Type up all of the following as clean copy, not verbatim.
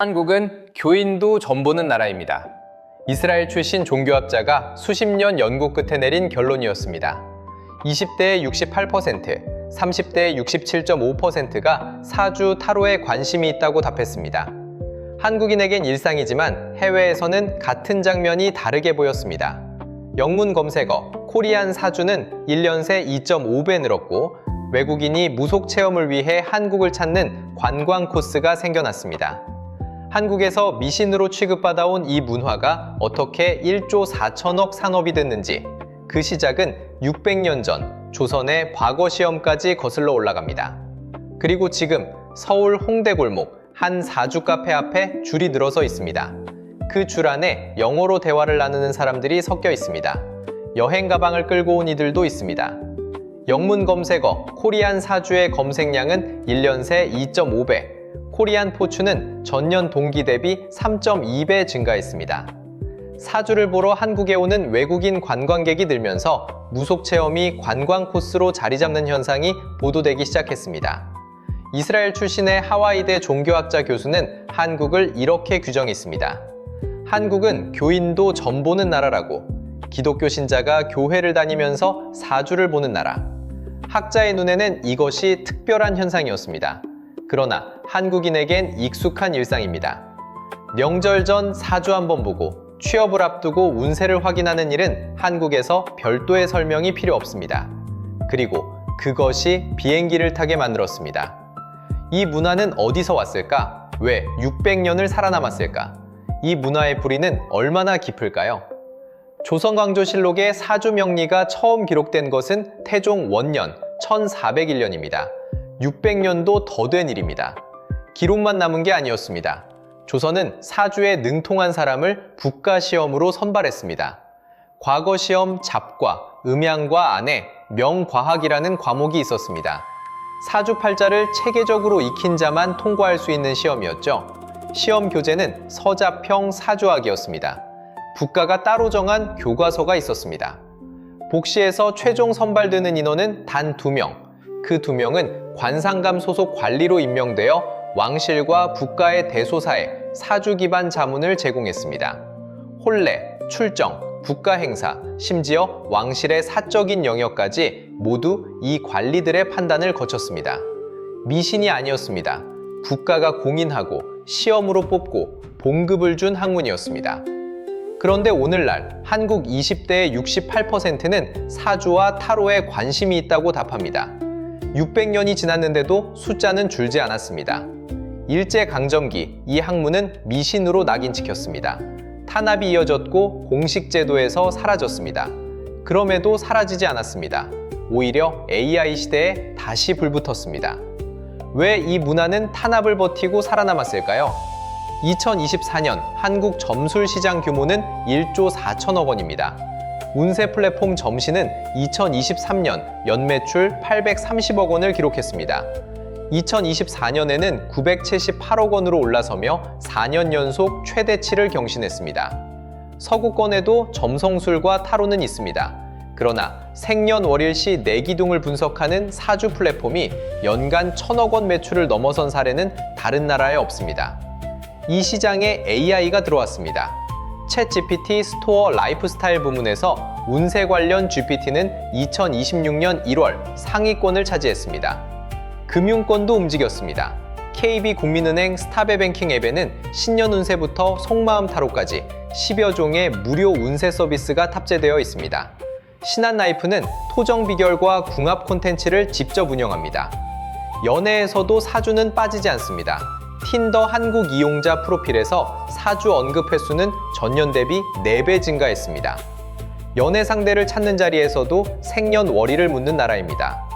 한국은 교인도 점보는 나라입니다. 이스라엘 출신 종교학자가 수십 년 연구 끝에 내린 결론이었습니다. 20대의 68%, 30대의 67.5%가 사주 타로에 관심이 있다고 답했습니다. 한국인에겐 일상이지만 해외에서는 같은 장면이 다르게 보였습니다. 영문 검색어 코리안 사주는 1년 새 2.5배 늘었고 외국인이 무속 체험을 위해 한국을 찾는 관광 코스가 생겨났습니다. 한국에서 미신으로 취급받아온 이 문화가 어떻게 1조 4천억 산업이 됐는지 그 시작은 600년 전 조선의 과거 시험까지 거슬러 올라갑니다. 그리고 지금 서울 홍대 골목 한 사주 카페 앞에 줄이 늘어서 있습니다. 그 줄 안에 영어로 대화를 나누는 사람들이 섞여 있습니다. 여행 가방을 끌고 온 이들도 있습니다. 영문 검색어 코리안 사주의 검색량은 1년 새 2.5배, 코리안 포춘은 전년 동기 대비 3.2배 증가했습니다. 사주를 보러 한국에 오는 외국인 관광객이 늘면서 무속 체험이 관광 코스로 자리 잡는 현상이 보도되기 시작했습니다. 이스라엘 출신의 하와이대 종교학자 교수는 한국을 이렇게 규정했습니다. 한국은 교인도 점 보는 나라라고, 기독교 신자가 교회를 다니면서 사주를 보는 나라. 학자의 눈에는 이것이 특별한 현상이었습니다. 그러나 한국인에겐 익숙한 일상입니다. 명절 전 사주 한번 보고 취업을 앞두고 운세를 확인하는 일은 한국에서 별도의 설명이 필요 없습니다. 그리고 그것이 비행기를 타게 만들었습니다. 이 문화는 어디서 왔을까? 왜 600년을 살아남았을까? 이 문화의 뿌리는 얼마나 깊을까요? 조선왕조실록의 사주 명리가 처음 기록된 것은 태종 원년 1401년입니다. 600년도 더 된 일입니다. 기록만 남은 게 아니었습니다. 조선은 사주에 능통한 사람을 국가시험으로 선발했습니다. 과거 시험 잡과, 음양과 안에 명과학이라는 과목이 있었습니다. 사주팔자를 체계적으로 익힌 자만 통과할 수 있는 시험이었죠. 시험 교재는 서자평 사주학이었습니다. 국가가 따로 정한 교과서가 있었습니다. 복시에서 최종 선발되는 인원은 단 2명. 그 2명은 관상감 소속 관리로 임명되어 왕실과 국가의 대소사에 사주 기반 자문을 제공했습니다. 혼례, 출정, 국가 행사, 심지어 왕실의 사적인 영역까지 모두 이 관리들의 판단을 거쳤습니다. 미신이 아니었습니다. 국가가 공인하고 시험으로 뽑고 봉급을 준 학문이었습니다. 그런데 오늘날 한국 20대의 68%는 사주와 타로에 관심이 있다고 답합니다. 600년이 지났는데도 숫자는 줄지 않았습니다. 일제강점기 이 학문은 미신으로 낙인 찍혔습니다. 탄압이 이어졌고 공식 제도에서 사라졌습니다. 그럼에도 사라지지 않았습니다. 오히려 AI 시대에 다시 불붙었습니다. 왜 이 문화는 탄압을 버티고 살아남았을까요? 2024년 한국 점술 시장 규모는 1조 4천억 원입니다. 운세 플랫폼 점신은 2023년 연매출 830억 원을 기록했습니다. 2024년에는 978억 원으로 올라서며 4년 연속 최대치를 경신했습니다. 서구권에도 점성술과 타로는 있습니다. 그러나 생년월일시 내기둥을 분석하는 사주 플랫폼이 연간 1,000억 원 매출을 넘어선 사례는 다른 나라에 없습니다. 이 시장에 AI가 들어왔습니다. 챗GPT 스토어 라이프스타일 부문에서 운세 관련 GPT는 2026년 1월 상위권을 차지했습니다. 금융권도 움직였습니다. KB국민은행 스타베뱅킹 앱에는 신년 운세부터 속마음 타로까지 10여 종의 무료 운세 서비스가 탑재되어 있습니다. 신한라이프는 토정 비결과 궁합 콘텐츠를 직접 운영합니다. 연애에서도 사주는 빠지지 않습니다. 틴더 한국 이용자 프로필에서 사주 언급 횟수는 전년 대비 4배 증가했습니다. 연애 상대를 찾는 자리에서도 생년월일을 묻는 나라입니다.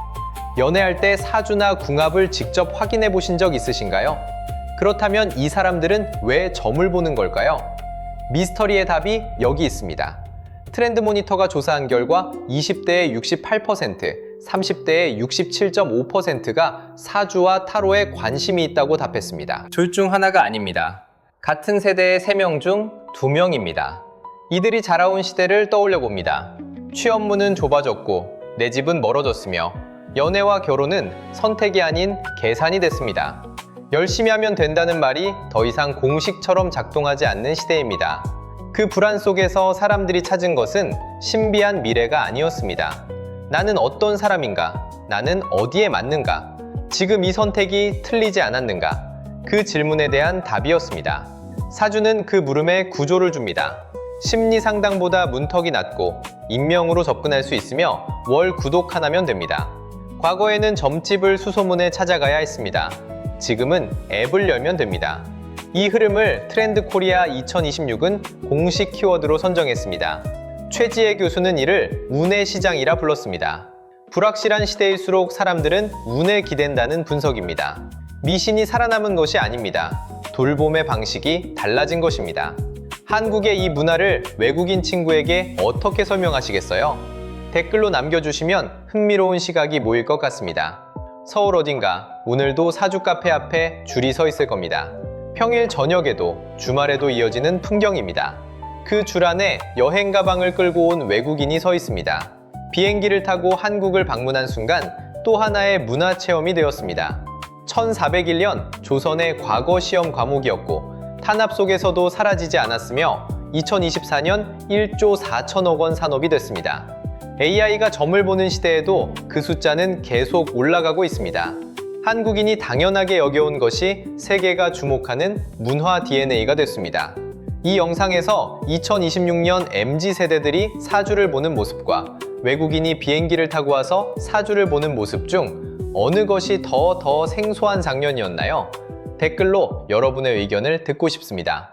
연애할 때 사주나 궁합을 직접 확인해 보신 적 있으신가요? 그렇다면 이 사람들은 왜 점을 보는 걸까요? 미스터리의 답이 여기 있습니다. 트렌드 모니터가 조사한 결과 20대의 68%, 30대의 67.5%가 사주와 타로에 관심이 있다고 답했습니다. 둘 중 하나가 아닙니다. 같은 세대의 3명 중 2명입니다. 이들이 자라온 시대를 떠올려 봅니다. 취업문은 좁아졌고 내 집은 멀어졌으며 연애와 결혼은 선택이 아닌 계산이 됐습니다. 열심히 하면 된다는 말이 더 이상 공식처럼 작동하지 않는 시대입니다. 그 불안 속에서 사람들이 찾은 것은 신비한 미래가 아니었습니다. 나는 어떤 사람인가? 나는 어디에 맞는가? 지금 이 선택이 틀리지 않았는가? 그 질문에 대한 답이었습니다. 사주는 그 물음에 구조를 줍니다. 심리 상담보다 문턱이 낮고 익명으로 접근할 수 있으며 월 구독 하나면 됩니다. 과거에는 점집을 수소문해 찾아가야 했습니다. 지금은 앱을 열면 됩니다. 이 흐름을 트렌드 코리아 2026은 공식 키워드로 선정했습니다. 최지혜 교수는 이를 운의 시장이라 불렀습니다. 불확실한 시대일수록 사람들은 운에 기댄다는 분석입니다. 미신이 살아남은 것이 아닙니다. 돌봄의 방식이 달라진 것입니다. 한국의 이 문화를 외국인 친구에게 어떻게 설명하시겠어요? 댓글로 남겨주시면 흥미로운 시각이 모일 것 같습니다. 서울 어딘가 오늘도 사주 카페 앞에 줄이 서 있을 겁니다. 평일 저녁에도 주말에도 이어지는 풍경입니다. 그 줄 안에 여행 가방을 끌고 온 외국인이 서 있습니다. 비행기를 타고 한국을 방문한 순간 또 하나의 문화 체험이 되었습니다. 1401년 조선의 과거 시험 과목이었고 탄압 속에서도 사라지지 않았으며 2024년 1조 4천억 원 산업이 됐습니다. AI가 점을 보는 시대에도 그 숫자는 계속 올라가고 있습니다. 한국인이 당연하게 여겨온 것이 세계가 주목하는 문화 DNA가 됐습니다. 이 영상에서 2026년 MZ세대들이 사주를 보는 모습과 외국인이 비행기를 타고 와서 사주를 보는 모습 중 어느 것이 더 생소한 장면이었나요? 댓글로 여러분의 의견을 듣고 싶습니다.